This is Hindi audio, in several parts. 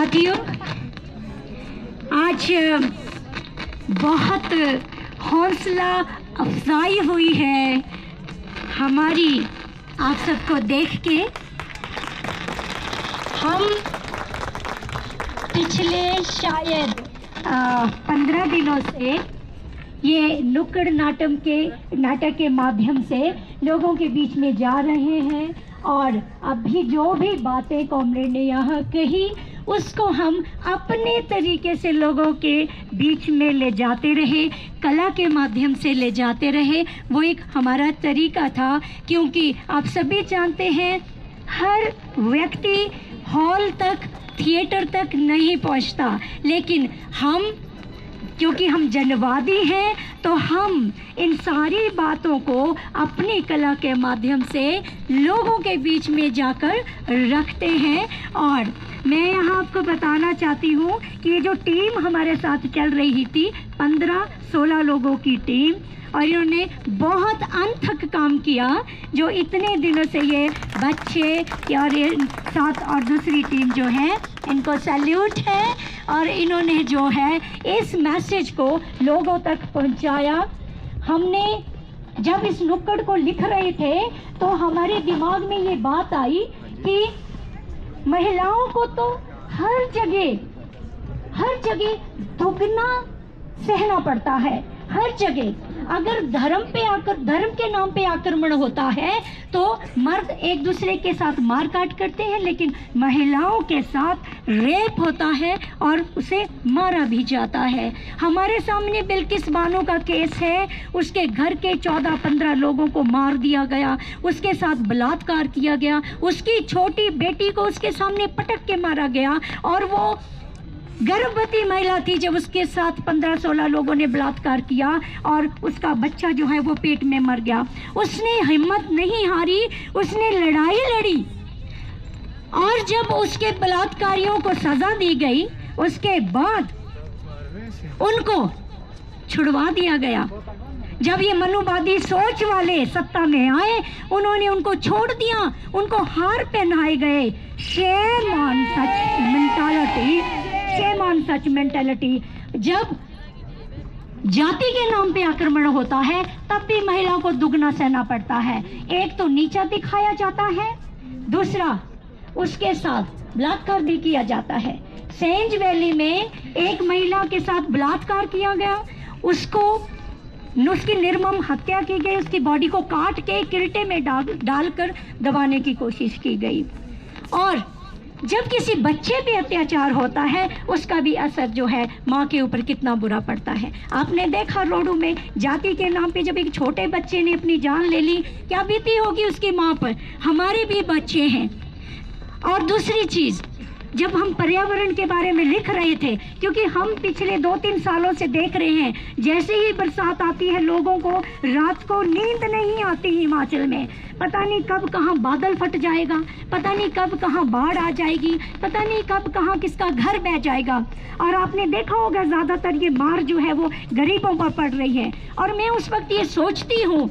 साथियों, आज बहुत हौसला अफजाई हुई है हमारी आप सबको देख के। हम पिछले शायद 15 दिनों से ये नुक्कड़ नाटक के माध्यम से लोगों के बीच में जा रहे हैं और अभी जो भी बातें कॉमरेड ने यहाँ कही उसको हम अपने तरीके से लोगों के बीच में ले जाते रहे, कला के माध्यम से ले जाते रहे। वो एक हमारा तरीका था, क्योंकि आप सभी जानते हैं हर व्यक्ति हॉल तक, थिएटर तक नहीं पहुंचता, लेकिन हम क्योंकि हम जनवादी हैं तो हम इन सारी बातों को अपनी कला के माध्यम से लोगों के बीच में जाकर रखते हैं। और मैं यहाँ आपको बताना चाहती हूँ कि ये जो टीम हमारे साथ चल रही थी, 15-16 लोगों की टीम, और इन्होंने बहुत अनथक काम किया। जो इतने दिनों से ये बच्चे और ये साथ और दूसरी टीम जो है, इनको सैल्यूट है। और इन्होंने जो है इस मैसेज को लोगों तक पहुंचाया। हमने जब इस नुक्कड़ को लिख रहे थे तो हमारे दिमाग में ये बात आई कि महिलाओं को तो हर जगह दुगना सहना पड़ता है, हर जगह। अगर धर्म के नाम पे आक्रमण होता है तो मर्द एक दूसरे के साथ मारकाट करते हैं, लेकिन महिलाओं के साथ रेप होता है और उसे मारा भी जाता है। हमारे सामने बिल्किस बानो का केस है, उसके घर के 14-15 लोगों को मार दिया गया, उसके साथ बलात्कार किया गया, उसकी छोटी बेटी को उसके सामने पटक के मारा गया, और वो गर्भवती महिला थी जब उसके साथ 15-16 लोगों ने बलात्कार किया और उसका बच्चा जो है वो पेट में मर गया। उसने हिम्मत नहीं हारी, उसने लड़ाई लड़ी, और जब उसके बलात्कारियों को सजा दी गई उसके बाद उनको छुड़वा दिया गया। जब ये मनुवादी सोच वाले सत्ता में आए, उन्होंने उनको छोड़ दिया, उनको हार पहनाए गए। Shame on such mentality, shame on such mentality. जब जाति के नाम पे आक्रमण होता है तब भी महिला को दुगना सहना पड़ता है। एक तो नीचा दिखाया जाता है, दूसरा उसके साथ बलात्कार भी किया जाता है। सेंज वैली में एक महिला के साथ बलात्कार किया गया, उसकी निर्मम हत्या की गई, उसकी बॉडी को काट के किल्टे में डालकर दबाने की कोशिश की गई। और जब किसी बच्चे पे अत्याचार होता है उसका भी असर जो है माँ के ऊपर कितना बुरा पड़ता है। आपने देखा रोडों में जाति के नाम पे जब एक छोटे बच्चे ने अपनी जान ले ली, क्या बीती होगी उसकी माँ पर। हमारे भी बच्चे हैं। और दूसरी चीज़, जब हम पर्यावरण के बारे में लिख रहे थे, क्योंकि हम पिछले 2-3 सालों से देख रहे हैं जैसे ही बरसात आती है लोगों को रात को नींद नहीं आती। हिमाचल में पता नहीं कब कहाँ बादल फट जाएगा, पता नहीं कब कहाँ बाढ़ आ जाएगी, पता नहीं कब कहाँ किसका घर बह जाएगा। और आपने देखा होगा ज़्यादातर ये मार जो है वो गरीबों पर पड़ रही है। और मैं उस वक्त ये सोचती हूँ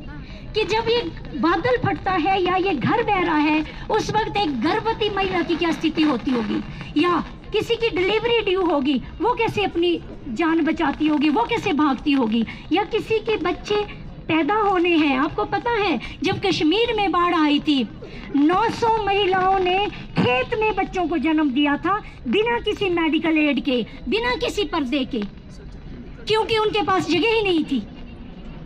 कि जब ये बादल फटता है या ये घर बह रहा है, उस वक्त एक गर्भवती महिला की क्या स्थिति होती होगी, या किसी की डिलीवरी ड्यू होगी, वो कैसे अपनी जान बचाती होगी, वो कैसे भागती होगी, या किसी के बच्चे पैदा होने हैं। आपको पता है जब कश्मीर में बाढ़ आई थी, 900 महिलाओं ने खेत में बच्चों को जन्म दिया था बिना किसी मेडिकल एड के, बिना किसी पर्दे के, क्योंकि उनके पास जगह ही नहीं थी।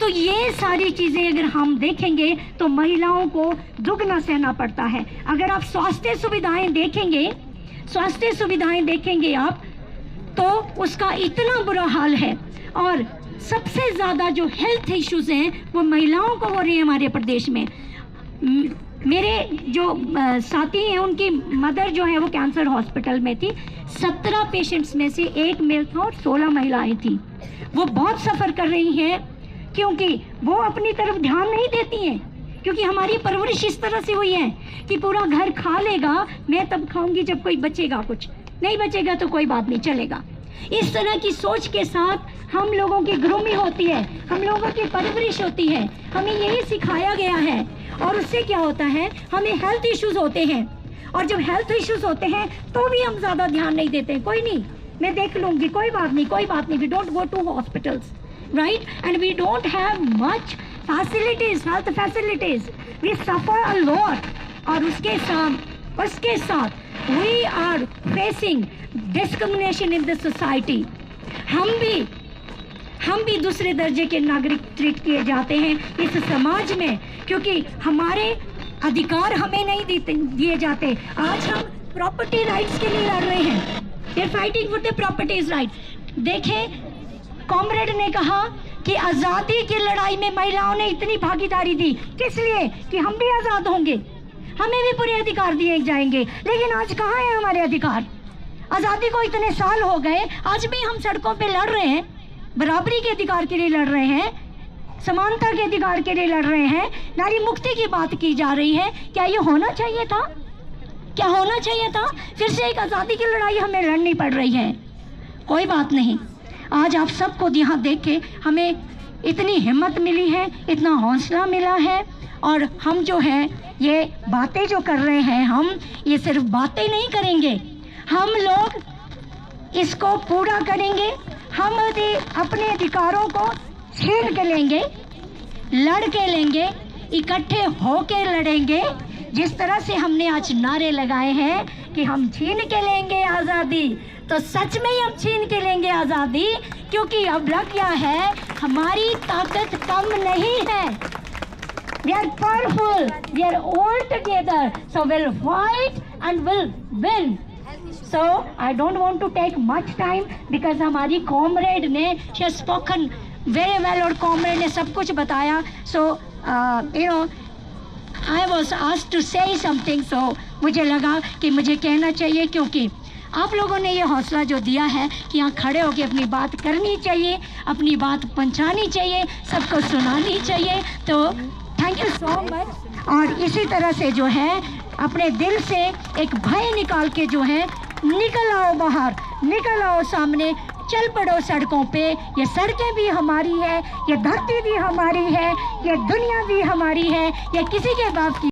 तो ये सारी चीज़ें अगर हम देखेंगे तो महिलाओं को दुगना सहना पड़ता है। अगर आप स्वास्थ्य सुविधाएं देखेंगे आप, तो उसका इतना बुरा हाल है। और सबसे ज़्यादा जो हेल्थ इश्यूज हैं वो महिलाओं को हो रही है हमारे प्रदेश में। मेरे जो साथी हैं उनकी मदर जो है वो कैंसर हॉस्पिटल में थी। 17 पेशेंट्स में से 1 मेल था और 16 महिलाएं थी। वो बहुत सफ़र कर रही हैं क्योंकि वो अपनी तरफ ध्यान नहीं देती हैं, क्योंकि हमारी परवरिश इस तरह से हुई है कि पूरा घर खा लेगा, मैं तब खाऊंगी जब कोई बचेगा, कुछ नहीं बचेगा तो कोई बात नहीं, चलेगा। इस तरह की सोच के साथ हम लोगों की ग्रूमिंग होती है, हम लोगों की परवरिश होती है, हमें यही सिखाया गया है। और उससे क्या होता है, हमें हेल्थ इश्यूज होते हैं। और जब हेल्थ इश्यूज होते हैं तो भी हम ज़्यादा ध्यान नहीं देते, कोई नहीं मैं देख लूँगी, कोई बात नहीं, we don't go to hospitals, right, and we don't have much facilities, health facilities, we suffer a lot. और उसके साथ we are facing discrimination in the society. हम भी दूसरे दर्जे के नागरिक ट्रीट किए जाते हैं इस समाज में, क्योंकि हमारे अधिकार हमें नहीं दिए जाते। आज हम प्रॉपर्टी राइट्स के लिए लड़ रहे हैं, we are fighting for the properties right. देखें, कॉमरेड ने कहा कि आज़ादी की लड़ाई में महिलाओं ने इतनी भागीदारी दी, किस लिए? कि हम भी आज़ाद होंगे, हमें भी पूरे अधिकार दिए जाएंगे। लेकिन आज कहाँ है हमारे अधिकार? आज़ादी को इतने साल हो गए, आज भी हम सड़कों पे लड़ रहे हैं, बराबरी के अधिकार के लिए लड़ रहे हैं, समानता के अधिकार के लिए लड़ रहे हैं, नारी मुक्ति की बात की जा रही है। क्या ये होना चाहिए था? क्या होना चाहिए था? फिर से एक आज़ादी की लड़ाई हमें लड़नी पड़ रही है। कोई बात नहीं, आज आप सबको यहाँ देख के हमें इतनी हिम्मत मिली है, इतना हौसला मिला है, और हम जो है ये बातें जो कर रहे हैं, हम ये सिर्फ बातें नहीं करेंगे, हम लोग इसको पूरा करेंगे। हम अपने अधिकारों को छीन के लेंगे, लड़ के लेंगे, इकट्ठे होके लड़ेंगे। जिस तरह से हमने आज नारे लगाए हैं कि हम छीन के लेंगे आज़ादी, तो सच में ही हम छीन के लेंगे आज़ादी, क्योंकि अब लग गया है हमारी ताकत कम नहीं है। We are powerful, we are all together, so we'll fight and we'll win. So I don't want to take much time because हमारी कॉमरेड ने she has spoken very well और कॉमरेड ने सब कुछ बताया। So you know I was asked to say something, so मुझे लगा कि मुझे कहना चाहिए, क्योंकि आप लोगों ने ये हौसला जो दिया है कि यहाँ खड़े होकर अपनी बात करनी चाहिए, अपनी बात पहुँचानी चाहिए, सबको सुनानी चाहिए। तो थैंक यू सो मच। और इसी तरह से जो है अपने दिल से एक भय निकाल के जो है निकल आओ बाहर, निकल आओ सामने, चल पड़ो सड़कों पे। ये सड़कें भी हमारी है, ये धरती भी हमारी है, ये दुनिया भी हमारी है, ये किसी के बाप की